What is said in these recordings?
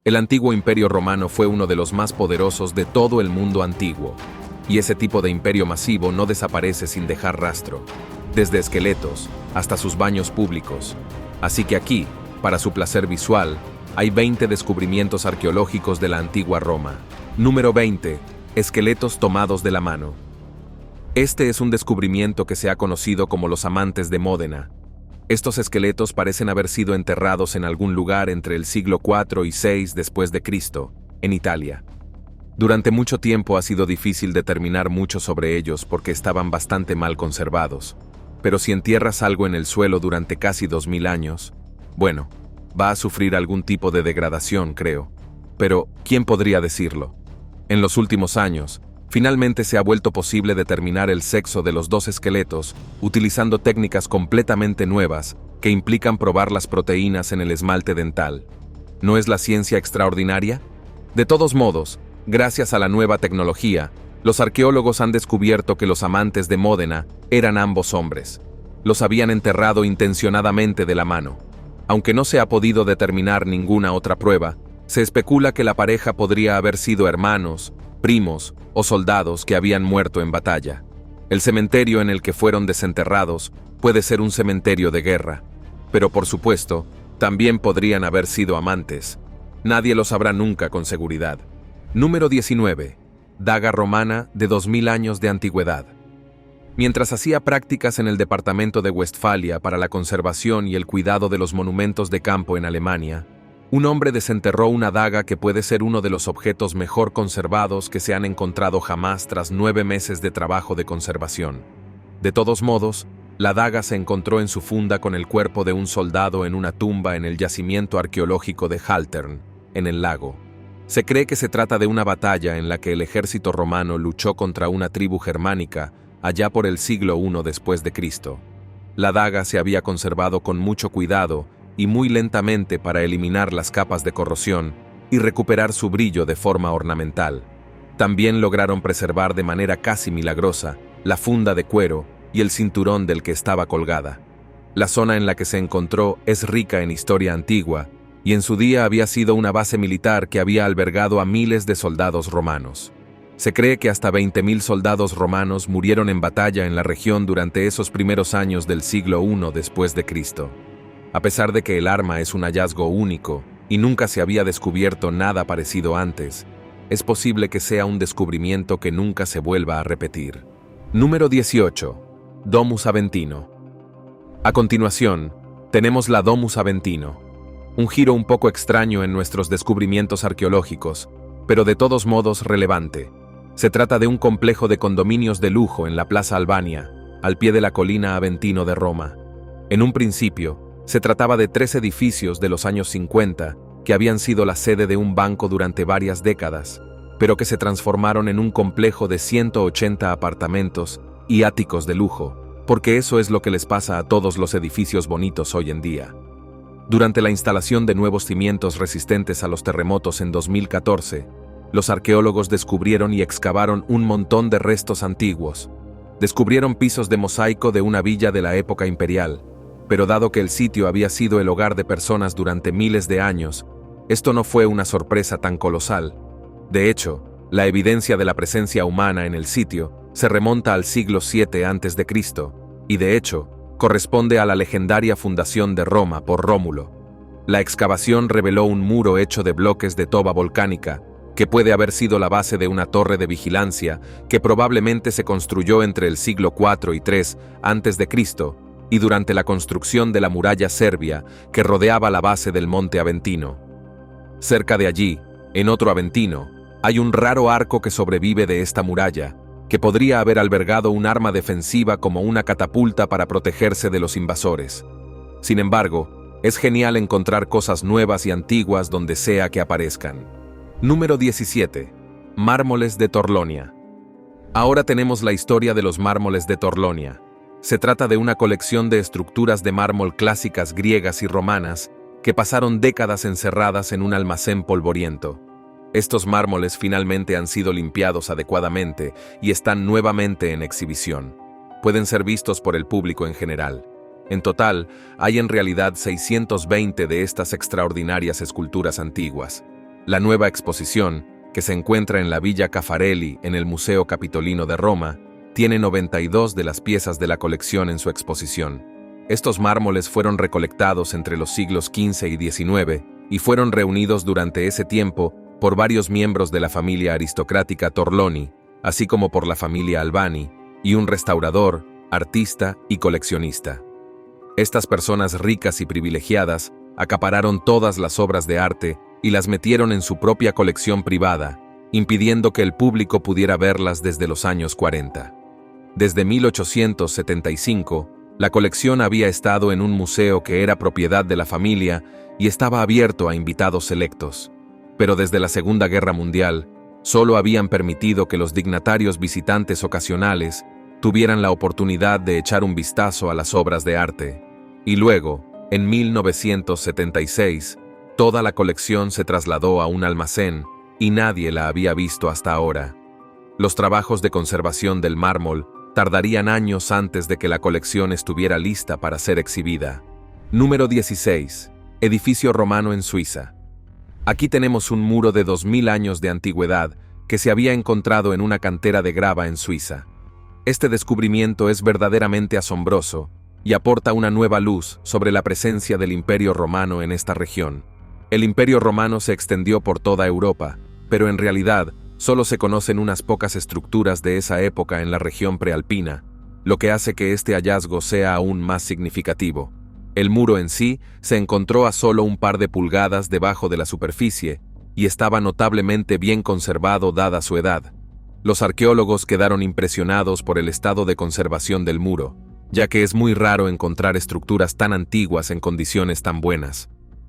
El antiguo Imperio Romano fue uno de los más poderosos de todo el mundo antiguo, y ese tipo de imperio masivo no desaparece sin dejar rastro, desde esqueletos hasta sus baños públicos. Así que aquí, para su placer visual, hay 20 descubrimientos arqueológicos de la antigua Roma. Número 20. Esqueletos tomados de la mano. Este es un descubrimiento que se ha conocido como los amantes de Módena. Estos esqueletos parecen haber sido enterrados en algún lugar entre el siglo IV y VI después de Cristo, en Italia. Durante mucho tiempo ha sido difícil determinar mucho sobre ellos porque estaban bastante mal conservados. Pero si entierras algo en el suelo durante casi 2000 años, bueno, va a sufrir algún tipo de degradación, creo. Pero, ¿quién podría decirlo? En los últimos años, finalmente se ha vuelto posible determinar el sexo de los dos esqueletos utilizando técnicas completamente nuevas que implican probar las proteínas en el esmalte dental. ¿No es la ciencia extraordinaria? De todos modos, gracias a la nueva tecnología, los arqueólogos han descubierto que los amantes de Módena eran ambos hombres. Los habían enterrado intencionadamente de la mano. Aunque no se ha podido determinar ninguna otra prueba, se especula que la pareja podría haber sido hermanos, primos o soldados que habían muerto en batalla. El cementerio en el que fueron desenterrados puede ser un cementerio de guerra, pero por supuesto, también podrían haber sido amantes. Nadie lo sabrá nunca con seguridad. Número 19. Daga romana de 2000 años de antigüedad. Mientras hacía prácticas en el departamento de Westfalia para la conservación y el cuidado de los monumentos de campo en Alemania, un hombre desenterró una daga que puede ser uno de los objetos mejor conservados que se han encontrado jamás tras 9 meses de trabajo de conservación. De todos modos, la daga se encontró en su funda con el cuerpo de un soldado en una tumba en el yacimiento arqueológico de Haltern, en el lago. Se cree que se trata de una batalla en la que el ejército romano luchó contra una tribu germánica allá por el siglo I después de Cristo. La daga se había conservado con mucho cuidado y muy lentamente para eliminar las capas de corrosión y recuperar su brillo de forma ornamental. También lograron preservar de manera casi milagrosa la funda de cuero y el cinturón del que estaba colgada. La zona en la que se encontró es rica en historia antigua y en su día había sido una base militar que había albergado a miles de soldados romanos. Se cree que hasta 20.000 soldados romanos murieron en batalla en la región durante esos primeros años del siglo I después de Cristo. A pesar de que el arma es un hallazgo único y nunca se había descubierto nada parecido antes, es posible que sea un descubrimiento que nunca se vuelva a repetir. Número 18. Domus Aventino. A continuación, tenemos la Domus Aventino, un giro un poco extraño en nuestros descubrimientos arqueológicos, pero de todos modos relevante. Se trata de un complejo de condominios de lujo en la Plaza Albania, al pie de la colina Aventino de Roma. En un principio, se trataba de 3 edificios de los años 50 que habían sido la sede de un banco durante varias décadas, pero que se transformaron en un complejo de 180 apartamentos y áticos de lujo, porque eso es lo que les pasa a todos los edificios bonitos hoy en día. Durante la instalación de nuevos cimientos resistentes a los terremotos en 2014, los arqueólogos descubrieron y excavaron un montón de restos antiguos. Descubrieron pisos de mosaico de una villa de la época imperial, pero dado que el sitio había sido el hogar de personas durante miles de años, esto no fue una sorpresa tan colosal. De hecho, la evidencia de la presencia humana en el sitio se remonta al siglo VII a.C., y de hecho, corresponde a la legendaria fundación de Roma por Rómulo. La excavación reveló un muro hecho de bloques de toba volcánica, que puede haber sido la base de una torre de vigilancia que probablemente se construyó entre el siglo IV y III a.C., y durante la construcción de la muralla serbia que rodeaba la base del monte Aventino. Cerca de allí, en otro Aventino, hay un raro arco que sobrevive de esta muralla, que podría haber albergado un arma defensiva como una catapulta para protegerse de los invasores. Sin embargo, es genial encontrar cosas nuevas y antiguas donde sea que aparezcan. Número 17. Mármoles de Torlonia. Ahora tenemos la historia de los mármoles de Torlonia. Se trata de una colección de estructuras de mármol clásicas griegas y romanas que pasaron décadas encerradas en un almacén polvoriento. Estos mármoles finalmente han sido limpiados adecuadamente y están nuevamente en exhibición. Pueden ser vistos por el público en general. En total, hay en realidad 620 de estas extraordinarias esculturas antiguas. La nueva exposición, que se encuentra en la Villa Caffarelli en el Museo Capitolino de Roma, tiene 92 de las piezas de la colección en su exposición. Estos mármoles fueron recolectados entre los siglos XV y XIX y fueron reunidos durante ese tiempo por varios miembros de la familia aristocrática Torloni, así como por la familia Albani, y un restaurador, artista y coleccionista. Estas personas ricas y privilegiadas acapararon todas las obras de arte y las metieron en su propia colección privada, impidiendo que el público pudiera verlas desde los años 40. Desde 1875, la colección había estado en un museo que era propiedad de la familia y estaba abierto a invitados selectos. Pero desde la Segunda Guerra Mundial, solo habían permitido que los dignatarios visitantes ocasionales tuvieran la oportunidad de echar un vistazo a las obras de arte. Y luego, en 1976, toda la colección se trasladó a un almacén y nadie la había visto hasta ahora. Los trabajos de conservación del mármol tardarían años antes de que la colección estuviera lista para ser exhibida. Número 16. Edificio romano en Suiza. Aquí tenemos un muro de 2000 años de antigüedad que se había encontrado en una cantera de grava en Suiza. Este descubrimiento es verdaderamente asombroso y aporta una nueva luz sobre la presencia del Imperio Romano en esta región. El Imperio Romano se extendió por toda Europa, pero en realidad solo se conocen unas pocas estructuras de esa época en la región prealpina, lo que hace que este hallazgo sea aún más significativo. El muro en sí se encontró a solo un par de pulgadas debajo de la superficie y estaba notablemente bien conservado dada su edad. Los arqueólogos quedaron impresionados por el estado de conservación del muro, ya que es muy raro encontrar estructuras tan antiguas en condiciones tan buenas.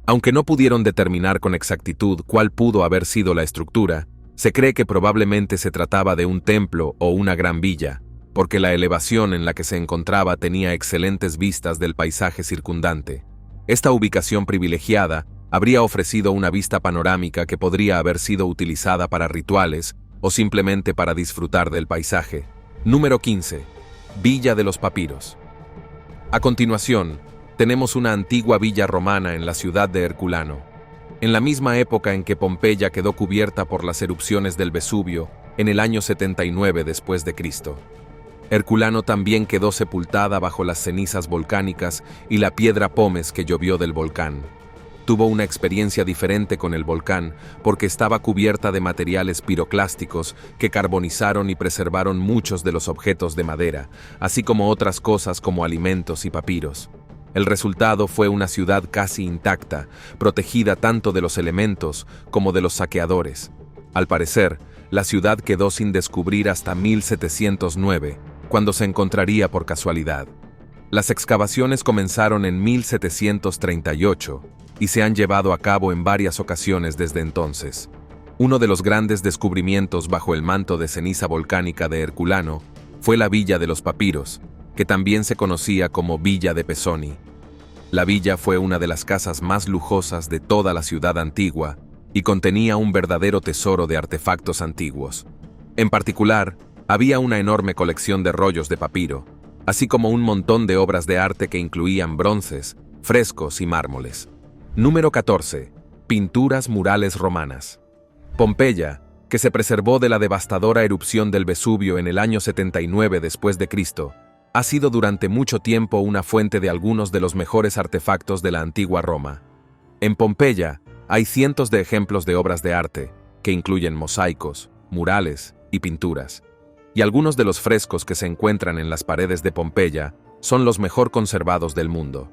Aunque no pudieron determinar con exactitud cuál pudo haber sido la estructura, se cree que probablemente se trataba de un templo o una gran villa, porque la elevación en la que se encontraba tenía excelentes vistas del paisaje circundante. Esta ubicación privilegiada habría ofrecido una vista panorámica que podría haber sido utilizada para rituales o simplemente para disfrutar del paisaje. Número 15. Villa de los Papiros. A continuación, tenemos una antigua villa romana en la ciudad de Herculano. En la misma época en que Pompeya quedó cubierta por las erupciones del Vesubio, en el año 79 después de Cristo. Herculano también quedó sepultada bajo las cenizas volcánicas y la piedra pómez que llovió del volcán. Tuvo una experiencia diferente con el volcán porque estaba cubierta de materiales piroclásticos que carbonizaron y preservaron muchos de los objetos de madera, así como otras cosas como alimentos y papiros. El resultado fue una ciudad casi intacta, protegida tanto de los elementos como de los saqueadores. Al parecer, la ciudad quedó sin descubrir hasta 1709, cuando se encontraría por casualidad. Las excavaciones comenzaron en 1738 y se han llevado a cabo en varias ocasiones desde entonces. Uno de los grandes descubrimientos bajo el manto de ceniza volcánica de Herculano fue la Villa de los Papiros, que también se conocía como Villa de Pesoni. La villa fue una de las casas más lujosas de toda la ciudad antigua y contenía un verdadero tesoro de artefactos antiguos. En particular, había una enorme colección de rollos de papiro, así como un montón de obras de arte que incluían bronces, frescos y mármoles. Número 14. Pinturas murales romanas. Pompeya, que se preservó de la devastadora erupción del Vesubio en el año 79 después de Cristo, ha sido durante mucho tiempo una fuente de algunos de los mejores artefactos de la antigua Roma. En Pompeya hay cientos de ejemplos de obras de arte, que incluyen mosaicos, murales y pinturas. Y algunos de los frescos que se encuentran en las paredes de Pompeya son los mejor conservados del mundo.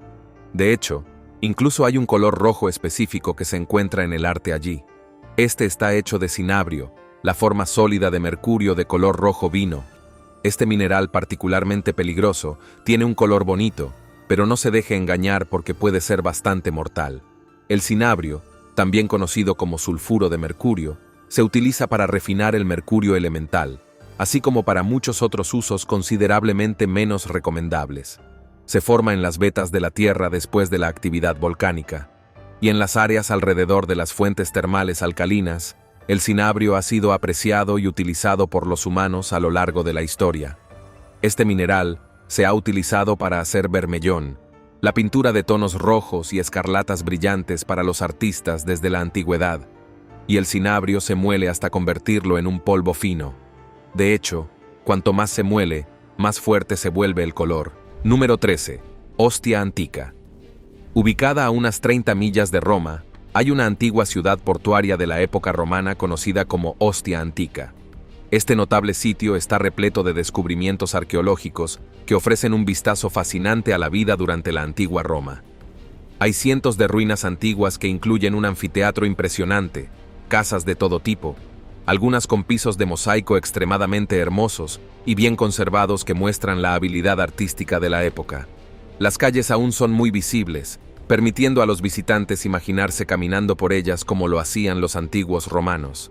De hecho, incluso hay un color rojo específico que se encuentra en el arte allí. Este está hecho de cinabrio, la forma sólida de mercurio de color rojo vino. Este mineral particularmente peligroso tiene un color bonito, pero no se deje engañar porque puede ser bastante mortal. El cinabrio, también conocido como sulfuro de mercurio, se utiliza para refinar el mercurio elemental, así como para muchos otros usos considerablemente menos recomendables. Se forma en las vetas de la Tierra después de la actividad volcánica, y en las áreas alrededor de las fuentes termales alcalinas, el cinabrio ha sido apreciado y utilizado por los humanos a lo largo de la historia. Este mineral se ha utilizado para hacer bermellón, la pintura de tonos rojos y escarlatas brillantes para los artistas desde la antigüedad. y el cinabrio se muele hasta convertirlo en un polvo fino. De hecho, cuanto más se muele, más fuerte se vuelve el color. Número 13. Ostia Antica. Ubicada a unas 30 millas de Roma, hay una antigua ciudad portuaria de la época romana conocida como Ostia Antica. Este notable sitio está repleto de descubrimientos arqueológicos que ofrecen un vistazo fascinante a la vida durante la antigua Roma. Hay cientos de ruinas antiguas que incluyen un anfiteatro impresionante, casas de todo tipo, algunas con pisos de mosaico extremadamente hermosos y bien conservados que muestran la habilidad artística de la época. Las calles aún son muy visibles, permitiendo a los visitantes imaginarse caminando por ellas como lo hacían los antiguos romanos.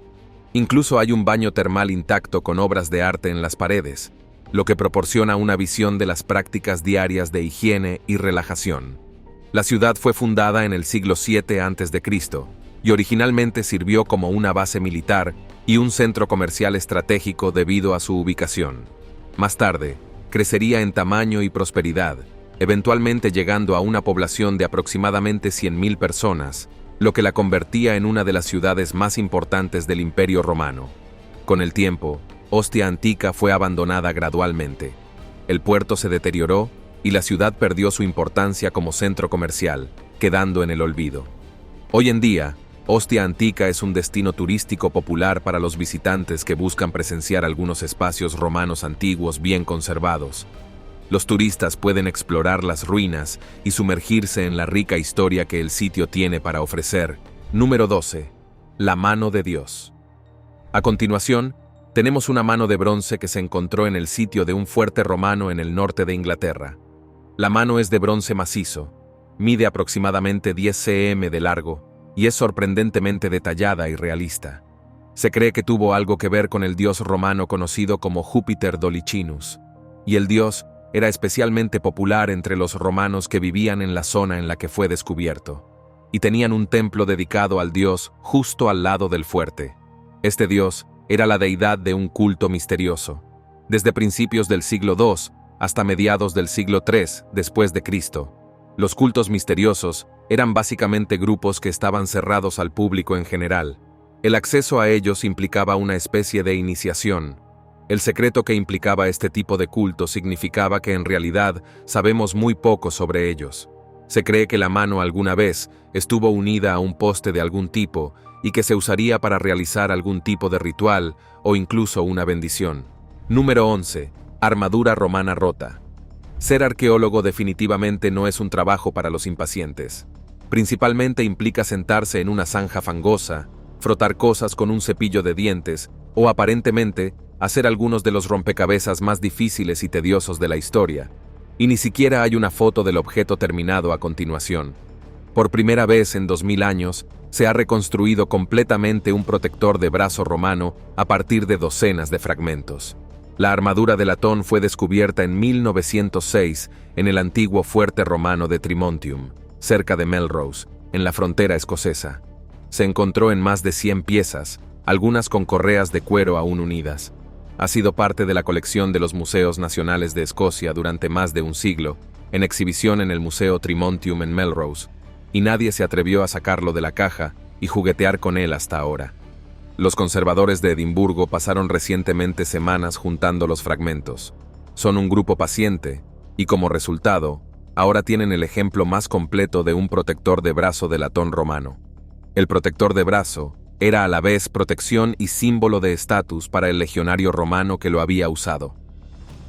Incluso hay un baño termal intacto con obras de arte en las paredes, lo que proporciona una visión de las prácticas diarias de higiene y relajación. La ciudad fue fundada en el siglo VII a.C. y originalmente sirvió como una base militar y un centro comercial estratégico debido a su ubicación. Más tarde, crecería en tamaño y prosperidad, eventualmente llegando a una población de aproximadamente 100.000 personas, lo que la convertía en una de las ciudades más importantes del Imperio Romano. Con el tiempo, Ostia Antica fue abandonada gradualmente. El puerto se deterioró y la ciudad perdió su importancia como centro comercial, quedando en el olvido. Hoy en día, Ostia Antica es un destino turístico popular para los visitantes que buscan presenciar algunos espacios romanos antiguos bien conservados. Los turistas pueden explorar las ruinas y sumergirse en la rica historia que el sitio tiene para ofrecer. Número 12. La mano de Dios. A continuación, tenemos una mano de bronce que se encontró en el sitio de un fuerte romano en el norte de Inglaterra. La mano es de bronce macizo, mide aproximadamente 10 cm de largo y es sorprendentemente detallada y realista. Se cree que tuvo algo que ver con el dios romano conocido como Júpiter Dolicinus, y el dios era especialmente popular entre los romanos que vivían en la zona en la que fue descubierto, y tenían un templo dedicado al dios justo al lado del fuerte. Este dios era la deidad de un culto misterioso. Desde principios del siglo II hasta mediados del siglo III después de Cristo, los cultos misteriosos eran básicamente grupos que estaban cerrados al público en general. El acceso a ellos implicaba una especie de iniciación. El secreto que implicaba este tipo de culto significaba que en realidad sabemos muy poco sobre ellos. Se cree que la mano alguna vez estuvo unida a un poste de algún tipo y que se usaría para realizar algún tipo de ritual o incluso una bendición. Número 11. Armadura romana rota. Ser arqueólogo definitivamente no es un trabajo para los impacientes. Principalmente implica sentarse en una zanja fangosa, frotar cosas con un cepillo de dientes o aparentemente hacer algunos de los rompecabezas más difíciles y tediosos de la historia, y ni siquiera hay una foto del objeto terminado a continuación. Por primera vez en 2000 años, se ha reconstruido completamente un protector de brazo romano a partir de docenas de fragmentos. La armadura de latón fue descubierta en 1906 en el antiguo fuerte romano de Trimontium, cerca de Melrose, en la frontera escocesa. Se encontró en más de 100 piezas, algunas con correas de cuero aún unidas. Ha sido parte de la colección de los Museos Nacionales de Escocia durante más de un siglo, en exhibición en el Museo Trimontium en Melrose, y nadie se atrevió a sacarlo de la caja y juguetear con él hasta ahora. Los conservadores de Edimburgo pasaron recientemente semanas juntando los fragmentos. Son un grupo paciente, y como resultado, ahora tienen el ejemplo más completo de un protector de brazo de latón romano. El protector de brazo era a la vez protección y símbolo de estatus para el legionario romano que lo había usado.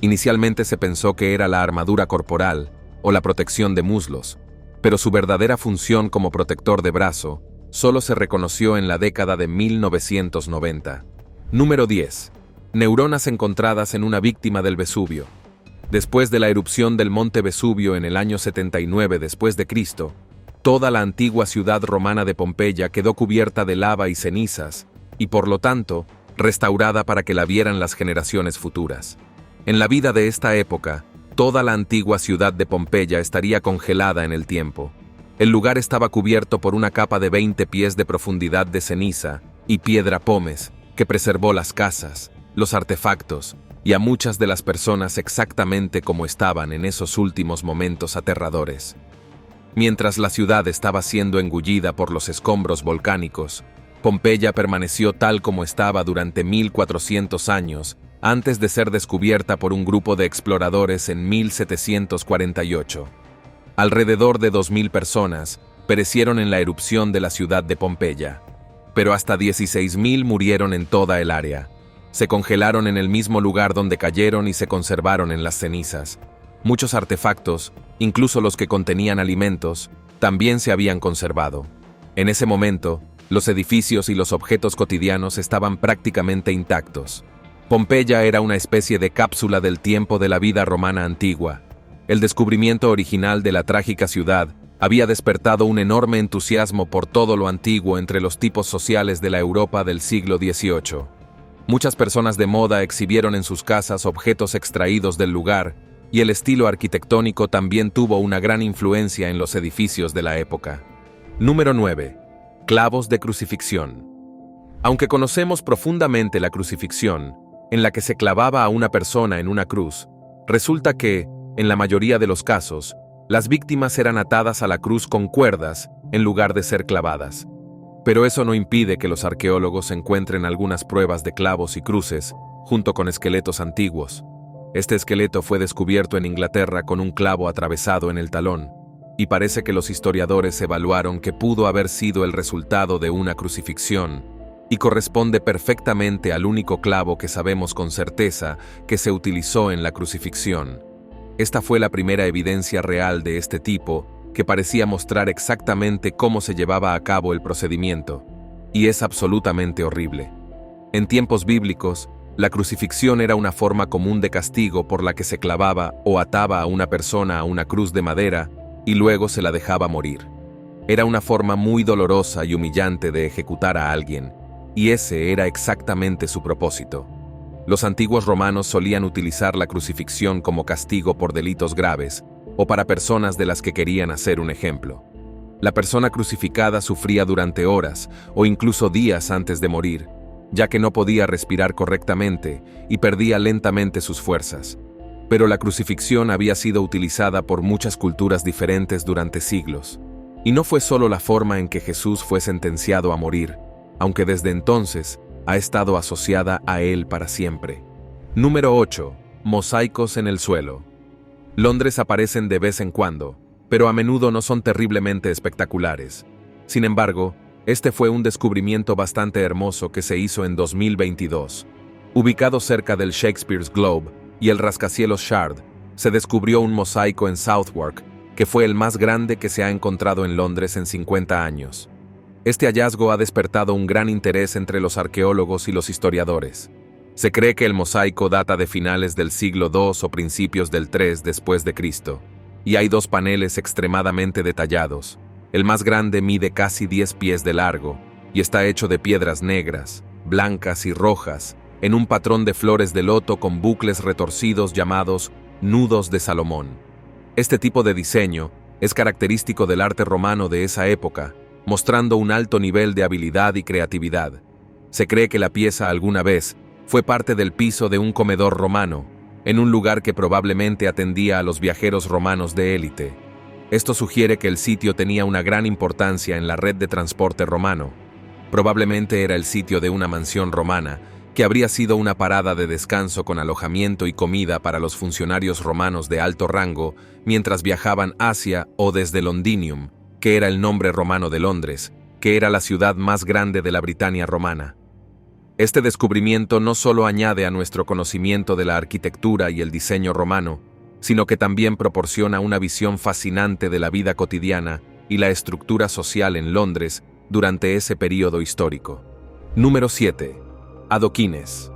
Inicialmente se pensó que era la armadura corporal o la protección de muslos, pero su verdadera función como protector de brazo solo se reconoció en la década de 1990. Número 10. Neuronas encontradas en una víctima del Vesubio. Después de la erupción del monte Vesubio en el año 79 después de Cristo, toda la antigua ciudad romana de Pompeya quedó cubierta de lava y cenizas, y por lo tanto, restaurada para que la vieran las generaciones futuras. En la vida de esta época, toda la antigua ciudad de Pompeya estaría congelada en el tiempo. El lugar estaba cubierto por una capa de 20 pies de profundidad de ceniza y piedra pómez, que preservó las casas, los artefactos y a muchas de las personas exactamente como estaban en esos últimos momentos aterradores. Mientras la ciudad estaba siendo engullida por los escombros volcánicos, Pompeya permaneció tal como estaba durante 1400 años, antes de ser descubierta por un grupo de exploradores en 1748. Alrededor de 2000 personas perecieron en la erupción de la ciudad de Pompeya, pero hasta 16.000 murieron en toda el área. Se congelaron en el mismo lugar donde cayeron y se conservaron en las cenizas. Muchos artefactos, incluso los que contenían alimentos, también se habían conservado. En ese momento, los edificios y los objetos cotidianos estaban prácticamente intactos. Pompeya era una especie de cápsula del tiempo de la vida romana antigua. El descubrimiento original de la trágica ciudad había despertado un enorme entusiasmo por todo lo antiguo entre los tipos sociales de la Europa del siglo XVIII. Muchas personas de moda exhibieron en sus casas objetos extraídos del lugar, y el estilo arquitectónico también tuvo una gran influencia en los edificios de la época. Número 9. Clavos de crucifixión. Aunque conocemos profundamente la crucifixión, en la que se clavaba a una persona en una cruz, resulta que, en la mayoría de los casos, las víctimas eran atadas a la cruz con cuerdas en lugar de ser clavadas. Pero eso no impide que los arqueólogos encuentren algunas pruebas de clavos y cruces, junto con esqueletos antiguos. Este esqueleto fue descubierto en Inglaterra con un clavo atravesado en el talón, y parece que los historiadores evaluaron que pudo haber sido el resultado de una crucifixión, y corresponde perfectamente al único clavo que sabemos con certeza que se utilizó en la crucifixión. Esta fue la primera evidencia real de este tipo, que parecía mostrar exactamente cómo se llevaba a cabo el procedimiento, y es absolutamente horrible. En tiempos bíblicos, la crucifixión era una forma común de castigo por la que se clavaba o ataba a una persona a una cruz de madera y luego se la dejaba morir. Era una forma muy dolorosa y humillante de ejecutar a alguien, y ese era exactamente su propósito. Los antiguos romanos solían utilizar la crucifixión como castigo por delitos graves, o para personas de las que querían hacer un ejemplo. La persona crucificada sufría durante horas o incluso días antes de morir, ya que no podía respirar correctamente y perdía lentamente sus fuerzas. Pero la crucifixión había sido utilizada por muchas culturas diferentes durante siglos. Y no fue solo la forma en que Jesús fue sentenciado a morir, aunque desde entonces ha estado asociada a él para siempre. Número 8. Mosaicos en el suelo. Londres aparecen de vez en cuando, pero a menudo no son terriblemente espectaculares. Sin embargo, este fue un descubrimiento bastante hermoso que se hizo en 2022. Ubicado cerca del Shakespeare's Globe y el rascacielos Shard, se descubrió un mosaico en Southwark, que fue el más grande que se ha encontrado en Londres en 50 años. Este hallazgo ha despertado un gran interés entre los arqueólogos y los historiadores. Se cree que el mosaico data de finales del siglo II o principios del III después de Cristo, y hay dos paneles extremadamente detallados. El más grande mide casi 10 pies de largo y está hecho de piedras negras, blancas y rojas, en un patrón de flores de loto con bucles retorcidos llamados nudos de Salomón. Este tipo de diseño es característico del arte romano de esa época, mostrando un alto nivel de habilidad y creatividad. Se cree que la pieza alguna vez fue parte del piso de un comedor romano, en un lugar que probablemente atendía a los viajeros romanos de élite. Esto sugiere que el sitio tenía una gran importancia en la red de transporte romano. Probablemente era el sitio de una mansión romana, que habría sido una parada de descanso con alojamiento y comida para los funcionarios romanos de alto rango mientras viajaban hacia o desde Londinium, que era el nombre romano de Londres, que era la ciudad más grande de la Britania romana. Este descubrimiento no solo añade a nuestro conocimiento de la arquitectura y el diseño romano, sino que también proporciona una visión fascinante de la vida cotidiana y la estructura social en Londres durante ese período histórico. Número 7. Adoquines.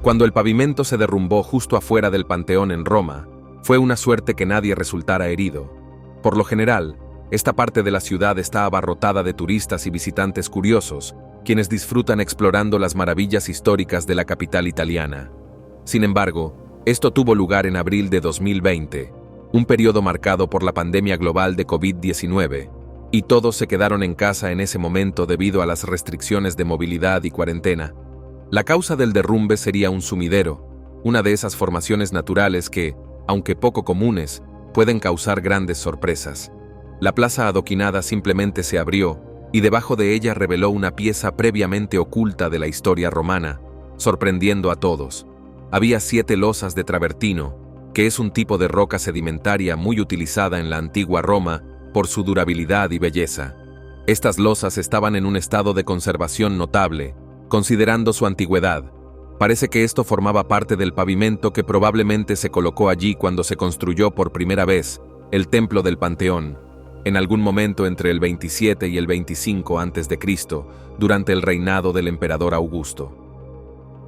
Cuando el pavimento se derrumbó justo afuera del Panteón en Roma, fue una suerte que nadie resultara herido. Por lo general, esta parte de la ciudad está abarrotada de turistas y visitantes curiosos, quienes disfrutan explorando las maravillas históricas de la capital italiana. Sin embargo, esto tuvo lugar en abril de 2020, un periodo marcado por la pandemia global de COVID-19, y todos se quedaron en casa en ese momento debido a las restricciones de movilidad y cuarentena. La causa del derrumbe sería un sumidero, una de esas formaciones naturales que, aunque poco comunes, pueden causar grandes sorpresas. La plaza adoquinada simplemente se abrió, y debajo de ella reveló una pieza previamente oculta de la historia romana, sorprendiendo a todos. Había 7 losas de travertino, que es un tipo de roca sedimentaria muy utilizada en la antigua Roma por su durabilidad y belleza. Estas losas estaban en un estado de conservación notable, considerando su antigüedad. Parece que esto formaba parte del pavimento que probablemente se colocó allí cuando se construyó por primera vez el Templo del Panteón, en algún momento entre el 27 y el 25 a.C., durante el reinado del emperador Augusto.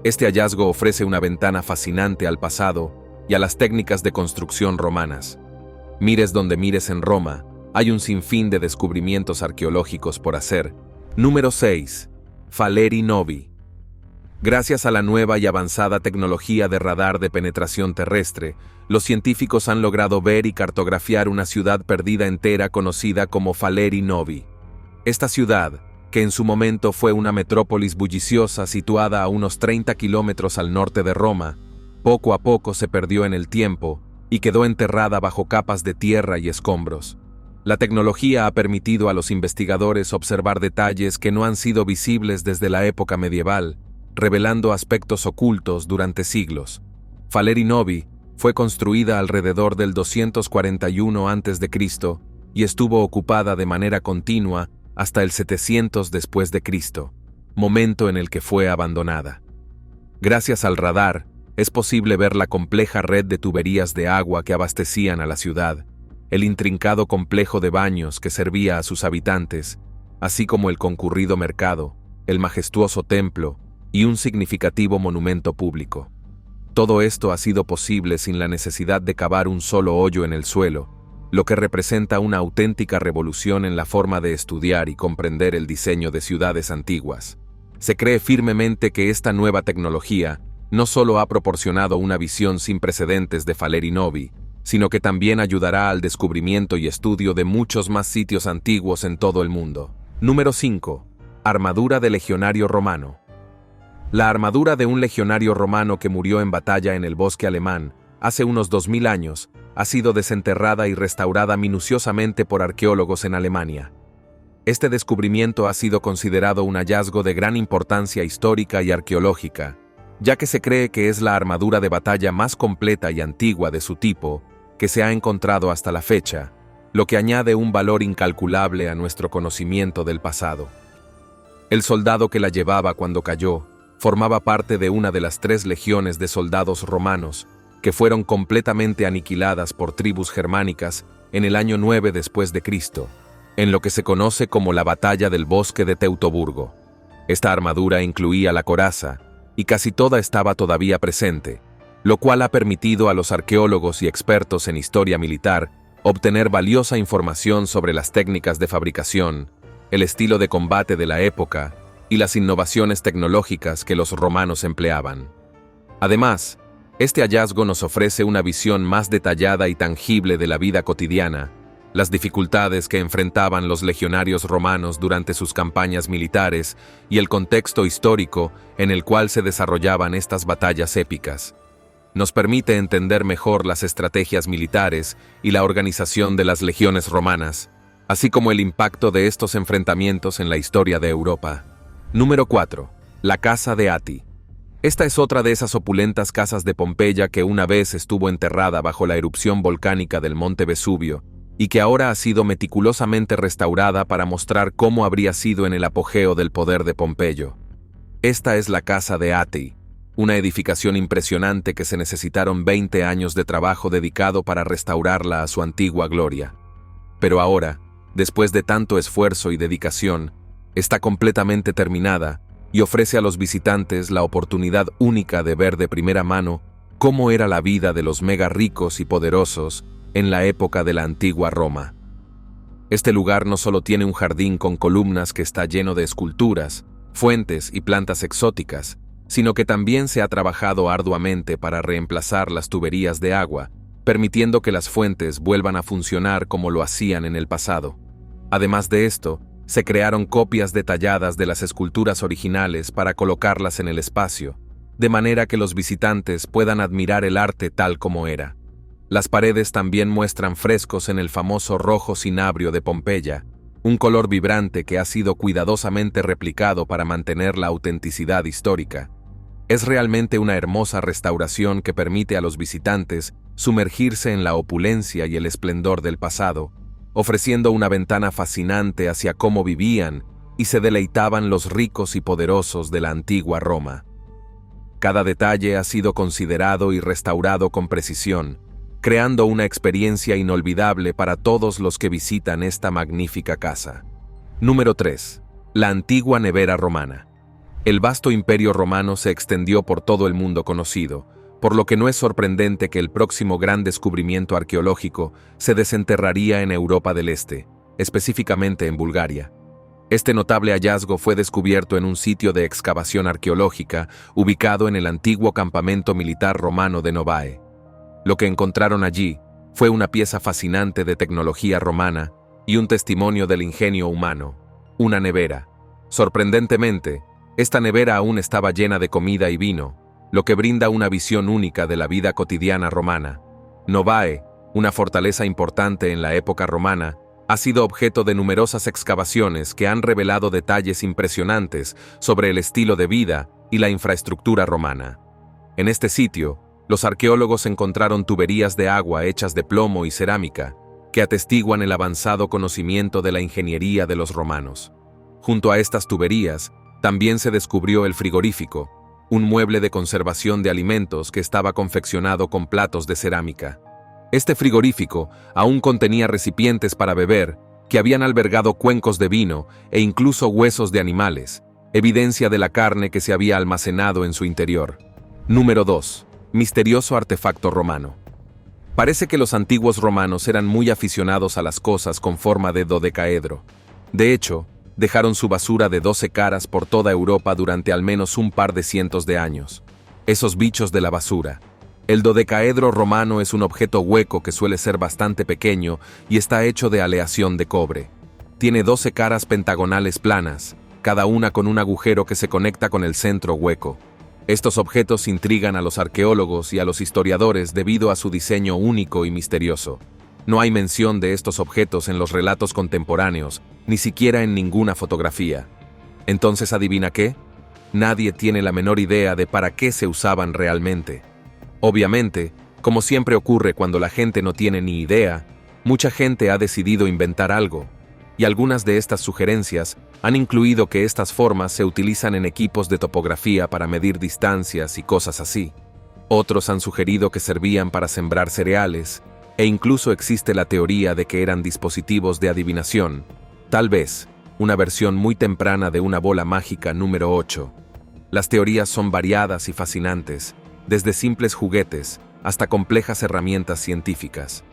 Este hallazgo ofrece una ventana fascinante al pasado y a las técnicas de construcción romanas. Mires donde mires en Roma, hay un sinfín de descubrimientos arqueológicos por hacer. Número 6. Faleri Novi. Gracias a la nueva y avanzada tecnología de radar de penetración terrestre, los científicos han logrado ver y cartografiar una ciudad perdida entera conocida como Faleri Novi. Esta ciudad, que en su momento fue una metrópolis bulliciosa situada a unos 30 kilómetros al norte de Roma, poco a poco se perdió en el tiempo y quedó enterrada bajo capas de tierra y escombros. La tecnología ha permitido a los investigadores observar detalles que no han sido visibles desde la época medieval, revelando aspectos ocultos durante siglos. Faleri Novi fue construida alrededor del 241 a.C. y estuvo ocupada de manera continua hasta el 700 después de Cristo, momento en el que fue abandonada. Gracias al radar, es posible ver la compleja red de tuberías de agua que abastecían a la ciudad, el intrincado complejo de baños que servía a sus habitantes, así como el concurrido mercado, el majestuoso templo y un significativo monumento público. Todo esto ha sido posible sin la necesidad de cavar un solo hoyo en el suelo, lo que representa una auténtica revolución en la forma de estudiar y comprender el diseño de ciudades antiguas. Se cree firmemente que esta nueva tecnología no solo ha proporcionado una visión sin precedentes de Faleri Novi, sino que también ayudará al descubrimiento y estudio de muchos más sitios antiguos en todo el mundo. Número 5. Armadura de legionario romano. La armadura de un legionario romano que murió en batalla en el bosque alemán hace unos 2000 años ha sido desenterrada y restaurada minuciosamente por arqueólogos en Alemania. Este descubrimiento ha sido considerado un hallazgo de gran importancia histórica y arqueológica, ya que se cree que es la armadura de batalla más completa y antigua de su tipo que se ha encontrado hasta la fecha, lo que añade un valor incalculable a nuestro conocimiento del pasado. El soldado que la llevaba cuando cayó formaba parte de una de las 3 legiones de soldados romanos que fueron completamente aniquiladas por tribus germánicas en el año 9 después de Cristo, en lo que se conoce como la Batalla del Bosque de Teutoburgo. Esta armadura incluía la coraza, y casi toda estaba todavía presente, lo cual ha permitido a los arqueólogos y expertos en historia militar obtener valiosa información sobre las técnicas de fabricación, el estilo de combate de la época y las innovaciones tecnológicas que los romanos empleaban. Además, este hallazgo nos ofrece una visión más detallada y tangible de la vida cotidiana, las dificultades que enfrentaban los legionarios romanos durante sus campañas militares y el contexto histórico en el cual se desarrollaban estas batallas épicas. Nos permite entender mejor las estrategias militares y la organización de las legiones romanas, así como el impacto de estos enfrentamientos en la historia de Europa. Número 4. La Casa de Ati. Esta es otra de esas opulentas casas de Pompeya que una vez estuvo enterrada bajo la erupción volcánica del monte Vesubio y que ahora ha sido meticulosamente restaurada para mostrar cómo habría sido en el apogeo del poder de Pompeyo. Esta es la Casa de Ati, una edificación impresionante que se necesitaron 20 años de trabajo dedicado para restaurarla a su antigua gloria. Pero ahora, después de tanto esfuerzo y dedicación, está completamente terminada y ofrece a los visitantes la oportunidad única de ver de primera mano cómo era la vida de los mega ricos y poderosos en la época de la antigua Roma. Este lugar no solo tiene un jardín con columnas que está lleno de esculturas, fuentes y plantas exóticas, sino que también se ha trabajado arduamente para reemplazar las tuberías de agua, permitiendo que las fuentes vuelvan a funcionar como lo hacían en el pasado. Además de esto, se crearon copias detalladas de las esculturas originales para colocarlas en el espacio, de manera que los visitantes puedan admirar el arte tal como era. Las paredes también muestran frescos en el famoso rojo cinabrio de Pompeya, un color vibrante que ha sido cuidadosamente replicado para mantener la autenticidad histórica. Es realmente una hermosa restauración que permite a los visitantes sumergirse en la opulencia y el esplendor del pasado, ofreciendo una ventana fascinante hacia cómo vivían y se deleitaban los ricos y poderosos de la antigua Roma. Cada detalle ha sido considerado y restaurado con precisión, creando una experiencia inolvidable para todos los que visitan esta magnífica casa. Número 3. La antigua nevera romana. El vasto imperio romano se extendió por todo el mundo conocido, por lo que no es sorprendente que el próximo gran descubrimiento arqueológico se desenterraría en Europa del Este, específicamente en Bulgaria. Este notable hallazgo fue descubierto en un sitio de excavación arqueológica ubicado en el antiguo campamento militar romano de Novae. Lo que encontraron allí fue una pieza fascinante de tecnología romana y un testimonio del ingenio humano, una nevera. Sorprendentemente, esta nevera aún estaba llena de comida y vino, lo que brinda una visión única de la vida cotidiana romana. Novae, una fortaleza importante en la época romana, ha sido objeto de numerosas excavaciones que han revelado detalles impresionantes sobre el estilo de vida y la infraestructura romana. En este sitio, los arqueólogos encontraron tuberías de agua hechas de plomo y cerámica, que atestiguan el avanzado conocimiento de la ingeniería de los romanos. Junto a estas tuberías, también se descubrió el frigorífico, un mueble de conservación de alimentos que estaba confeccionado con platos de cerámica. Este frigorífico aún contenía recipientes para beber que habían albergado cuencos de vino e incluso huesos de animales, evidencia de la carne que se había almacenado en su interior. Número 2. Misterioso artefacto romano. Parece que los antiguos romanos eran muy aficionados a las cosas con forma de dodecaedro. De hecho, dejaron su basura de 12 caras por toda Europa durante al menos un par de cientos de años. Esos bichos de la basura. El dodecaedro romano es un objeto hueco que suele ser bastante pequeño y está hecho de aleación de cobre. Tiene 12 caras pentagonales planas, cada una con un agujero que se conecta con el centro hueco. Estos objetos intrigan a los arqueólogos y a los historiadores debido a su diseño único y misterioso. No hay mención de estos objetos en los relatos contemporáneos, ni siquiera en ninguna fotografía. Entonces, ¿adivina qué? Nadie tiene la menor idea de para qué se usaban realmente. Obviamente, como siempre ocurre cuando la gente no tiene ni idea, mucha gente ha decidido inventar algo, y algunas de estas sugerencias han incluido que estas formas se utilizan en equipos de topografía para medir distancias y cosas así. Otros han sugerido que servían para sembrar cereales, e incluso existe la teoría de que eran dispositivos de adivinación, tal vez una versión muy temprana de una bola mágica número 8. Las teorías son variadas y fascinantes, desde simples juguetes hasta complejas herramientas científicas.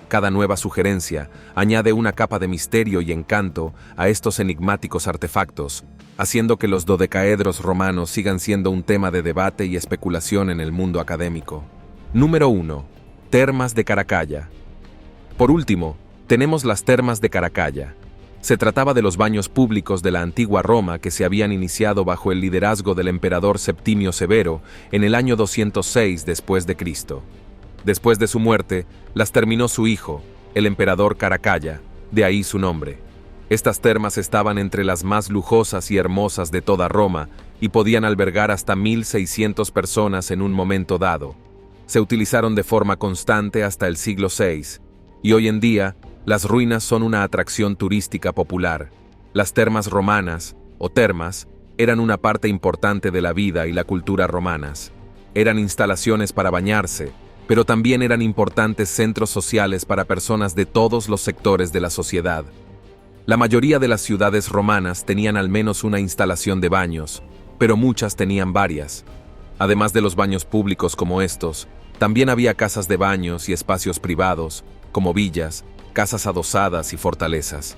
Cada nueva sugerencia añade una capa de misterio y encanto a estos enigmáticos artefactos, haciendo que los dodecaedros romanos sigan siendo un tema de debate y especulación en el mundo académico. Número 1. Termas de Caracalla. Por último, tenemos las termas de Caracalla. Se trataba de los baños públicos de la antigua Roma que se habían iniciado bajo el liderazgo del emperador Septimio Severo en el año 206 después de Cristo. Después de su muerte, las terminó su hijo, el emperador Caracalla, de ahí su nombre. Estas termas estaban entre las más lujosas y hermosas de toda Roma y podían albergar hasta 1.600 personas en un momento dado. Se utilizaron de forma constante hasta el siglo VI, y hoy en día, las ruinas son una atracción turística popular. Las termas romanas, o termas, eran una parte importante de la vida y la cultura romanas. Eran instalaciones para bañarse, pero también eran importantes centros sociales para personas de todos los sectores de la sociedad. La mayoría de las ciudades romanas tenían al menos una instalación de baños, pero muchas tenían varias. Además de los baños públicos como estos, también había casas de baños y espacios privados, como villas, casas adosadas y fortalezas.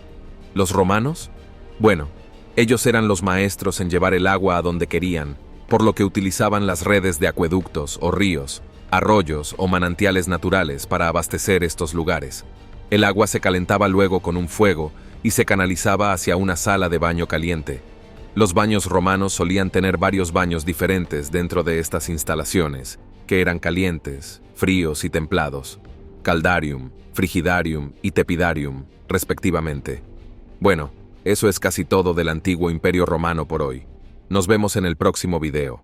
¿Los romanos? Bueno, ellos eran los maestros en llevar el agua a donde querían, por lo que utilizaban las redes de acueductos o ríos, arroyos o manantiales naturales para abastecer estos lugares. El agua se calentaba luego con un fuego y se canalizaba hacia una sala de baño caliente. Los baños romanos solían tener varios baños diferentes dentro de estas instalaciones, que eran calientes, fríos y templados, caldarium, frigidarium y tepidarium, respectivamente. Bueno, eso es casi todo del antiguo Imperio Romano por hoy. Nos vemos en el próximo video.